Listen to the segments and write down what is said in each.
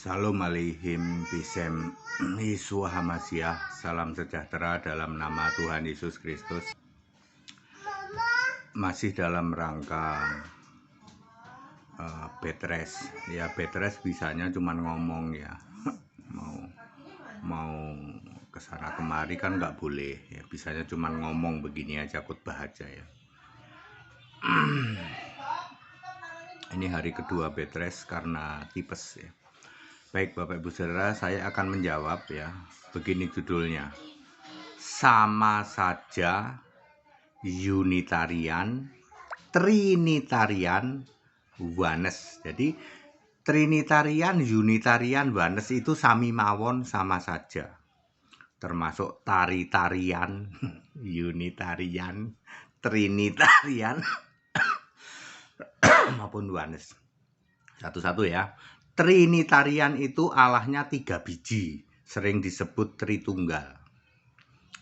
Salam aleihim bisem Yesua Hamasiah. Salam sejahtera dalam nama Tuhan Yesus Kristus. Masih dalam rangka betres. Ya betres bisanya cuman ngomong ya. Mau kesana kemari kan nggak boleh ya. Bisanya cuman ngomong begini aja, khotbah aja ya. Ini hari kedua betres karena tipes ya. Baik Bapak Ibu Saudara, saya akan menjawab ya. Begini judulnya. Sama saja Unitarian, Trinitarian, Oneness. Jadi Trinitarian, Unitarian, Oneness itu sami mawon, sama saja. Termasuk tari-tarian, Unitarian, Trinitarian maupun Oneness. Satu-satu ya. Trinitarian itu Allahnya 3 biji, sering disebut Tritunggal.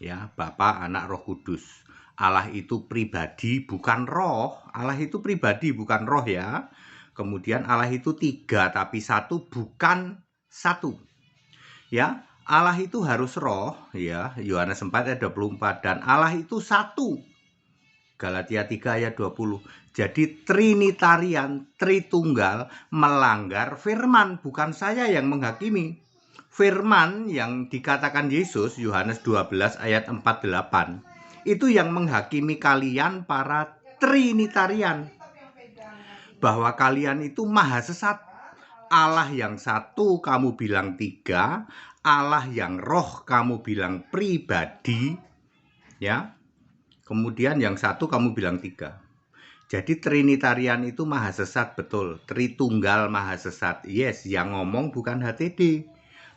Ya, Bapa, Anak, Roh Kudus. Allah itu pribadi bukan roh, Allah itu pribadi bukan roh ya. Kemudian Allah itu 3 tapi 1 bukan 1. Ya, Allah itu harus roh ya, Yohanes 4 ayat 24, dan Allah itu 1. Galatia 3 ayat 20. Jadi Trinitarian, Tritunggal melanggar firman, bukan saya yang menghakimi. Firman yang dikatakan Yesus, Yohanes 12 ayat 48, itu yang menghakimi kalian para Trinitarian. Bahwa kalian itu maha sesat. Allah yang 1 kamu bilang 3, Allah yang roh kamu bilang pribadi, ya. Kemudian yang 1 kamu bilang 3. Jadi Trinitarian itu maha sesat, betul. Tritunggal maha sesat. Yes, yang ngomong bukan HTD,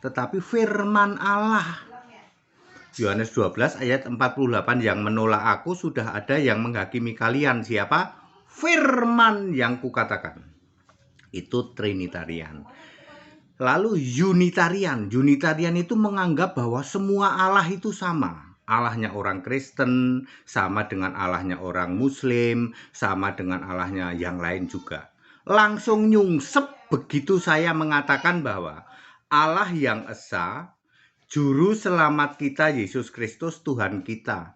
tetapi firman Allah. Yohanes 12 ayat 48, yang menolak aku sudah ada yang menghakimi kalian. Siapa? Firman yang kukatakan. Itu Trinitarian. Lalu Unitarian. Unitarian itu menganggap bahwa semua Allah itu sama. Allahnya orang Kristen sama dengan Allahnya orang Muslim, sama dengan Allahnya yang lain juga. Langsung nyungsep begitu saya mengatakan bahwa Allah yang esa, juru selamat kita Yesus Kristus Tuhan kita.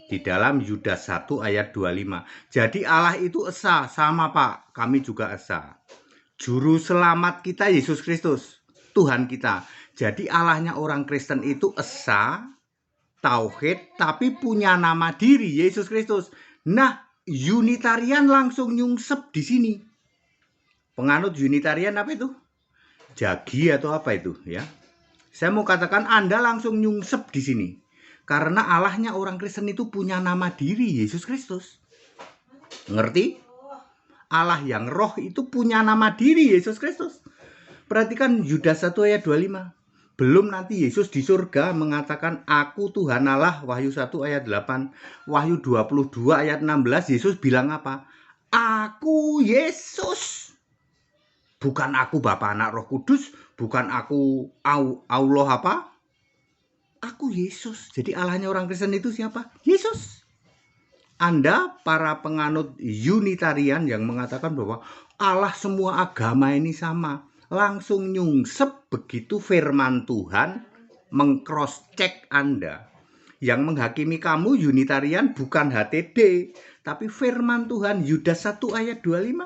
Di dalam Yudas 1 ayat 25. Jadi Allah itu esa, sama Pak, kami juga esa. Juru selamat kita Yesus Kristus Tuhan kita. Jadi Allahnya orang Kristen itu esa, tauhid, tapi punya nama diri Yesus Kristus. Nah, Unitarian langsung nyungsep di sini. Penganut Unitarian apa itu? Jagi atau apa itu ya? Saya mau katakan Anda langsung nyungsep di sini. Karena Allahnya orang Kristen itu punya nama diri Yesus Kristus. Ngerti? Allah yang roh itu punya nama diri Yesus Kristus. Perhatikan Yudas 1 ayat 25. Belum nanti Yesus di surga mengatakan aku Tuhan Allah, Wahyu 1 ayat 8. Wahyu 22 ayat 16 Yesus bilang apa? Aku Yesus. Bukan aku Bapa, Anak, Roh Kudus, bukan aku Allah apa? Aku Yesus. Jadi Allahnya orang Kristen itu siapa? Yesus. Anda para penganut Unitarian yang mengatakan bahwa Allah semua agama ini sama, langsung nyungsep begitu firman Tuhan meng-cross check Anda. Yang menghakimi kamu Unitarian bukan HTD, tapi firman Tuhan. Yudas 1 ayat 25.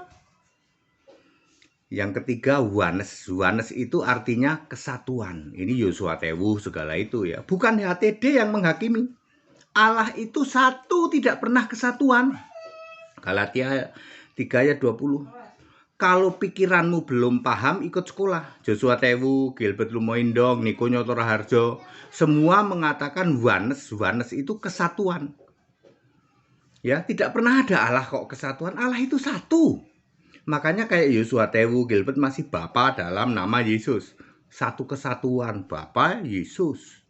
Yang ketiga Oneness. Oneness itu artinya kesatuan. Ini Yosua Tewu segala itu ya. Bukan HTD yang menghakimi. Allah itu 1, tidak pernah kesatuan. Galatia 3 ayat 20. Kalau pikiranmu belum paham, ikut sekolah. Joshua Tewu, Gilbert Lumoindong, Niko Nyoto Raharjo, semua mengatakan Oneness. Oneness itu kesatuan. Ya, tidak pernah ada Allah kok kesatuan. Allah itu 1. Makanya kayak Joshua Tewu, Gilbert masih Bapa dalam nama Yesus. 1 kesatuan, Bapa Yesus.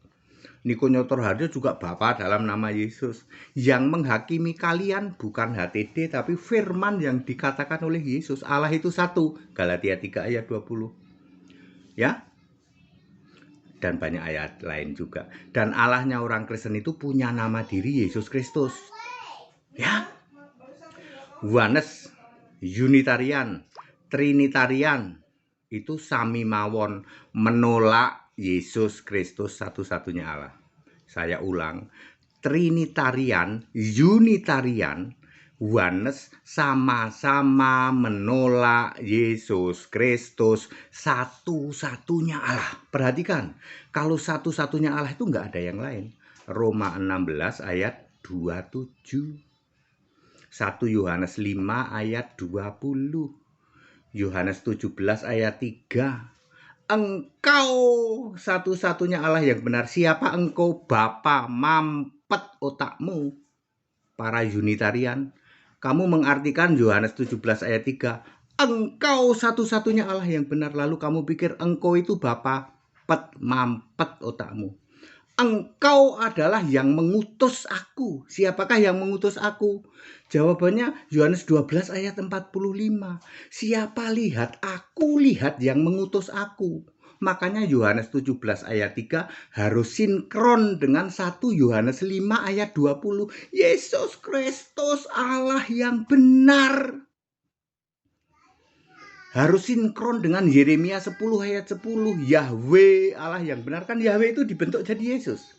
Niko Nyoto Raharjo juga Bapa dalam nama Yesus. Yang menghakimi kalian bukan HTD tapi firman yang dikatakan oleh Yesus. Allah itu 1. Galatia 3 ayat 20. Ya. Dan banyak ayat lain juga. Dan Allahnya orang Kristen itu punya nama diri Yesus Kristus. Ya. Oneness, Unitarian, Trinitarian, itu sami mawon menolak Yesus Kristus satu-satunya Allah. Saya ulang, Trinitarian, Unitarian, Oneness sama-sama menolak Yesus Kristus satu-satunya Allah. Perhatikan, kalau satu-satunya Allah itu nggak ada yang lain. Roma 16 ayat 27. 1 Yohanes 5 ayat 20. Yohanes 17 ayat 3. Engkau satu-satunya Allah yang benar. Siapa engkau? Bapa, mampet otakmu. Para Unitarian, kamu mengartikan Yohanes 17 ayat 3, engkau satu-satunya Allah yang benar, lalu kamu pikir engkau itu Bapa, mampet otakmu. Engkau adalah yang mengutus aku. Siapakah yang mengutus aku? Jawabannya Yohanes 12 ayat 45. Siapa lihat aku, lihat yang mengutus aku. Makanya Yohanes 17 ayat 3 harus sinkron dengan 1 Yohanes 5 ayat 20. Yesus Kristus Allah yang benar. Harus sinkron dengan Yeremia 10 ayat 10. Yahweh Allah yang benar. Kan Yahweh itu dibentuk jadi Yesus.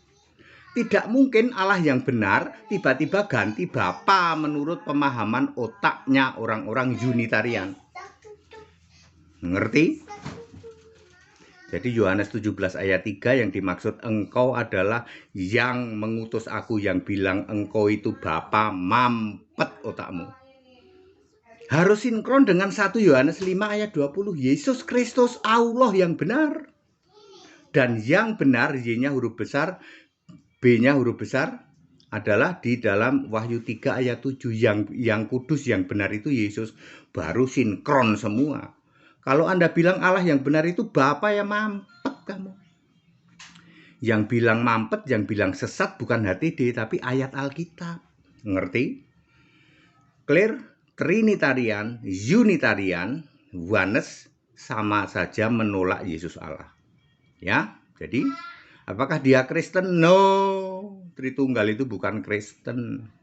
Tidak mungkin Allah yang benar tiba-tiba ganti Bapa menurut pemahaman otaknya orang-orang Unitarian. Ngerti? Jadi Yohanes 17 ayat 3 yang dimaksud engkau adalah yang mengutus aku, yang bilang engkau itu Bapa, mampet otakmu. Harus sinkron dengan 1 Yohanes 5 ayat 20. Yesus Kristus Allah yang benar. Dan yang benar, Y-nya huruf besar, B-nya huruf besar adalah di dalam Wahyu 3 ayat 7. Yang kudus, yang benar itu Yesus. Baru sinkron semua. Kalau Anda bilang Allah yang benar itu Bapa, ya mampet kamu. Yang bilang mampet, yang bilang sesat bukan HTD tapi ayat Alkitab. Ngerti? Clear? Trinitarian, Unitarian, Oneness sama saja menolak Yesus Allah. Ya, jadi apakah dia Kristen? No, Tritunggal itu bukan Kristen.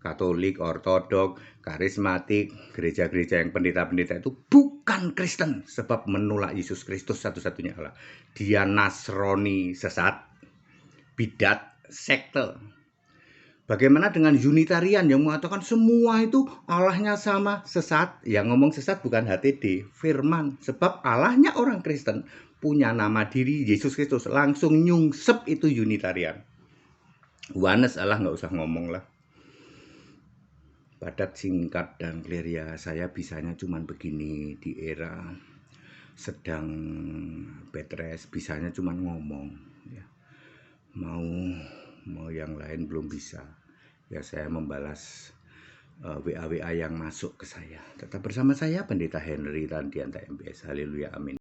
Katolik, Ortodok, Karismatik, gereja-gereja yang pendeta-pendeta itu bukan Kristen sebab menolak Yesus Kristus satu-satunya Allah. Dia Nasrani sesat, bidat, sekte. Bagaimana dengan Unitarian yang mengatakan semua itu Allahnya sama? Sesat. Yang ngomong sesat bukan HTD, firman. Sebab Allahnya orang Kristen punya nama diri Yesus Kristus. Langsung nyungsep itu Unitarian. Oneness Allah nggak usah ngomong lah. Padat, singkat, dan clear ya. Saya bisanya cuman begini di era sedang bed rest. Bisanya cuman ngomong ya. Mau yang lain belum bisa. Ya saya membalas WA yang masuk ke saya. Tetap bersama saya Pendeta Henry Randianta MPS. Haleluya, amin.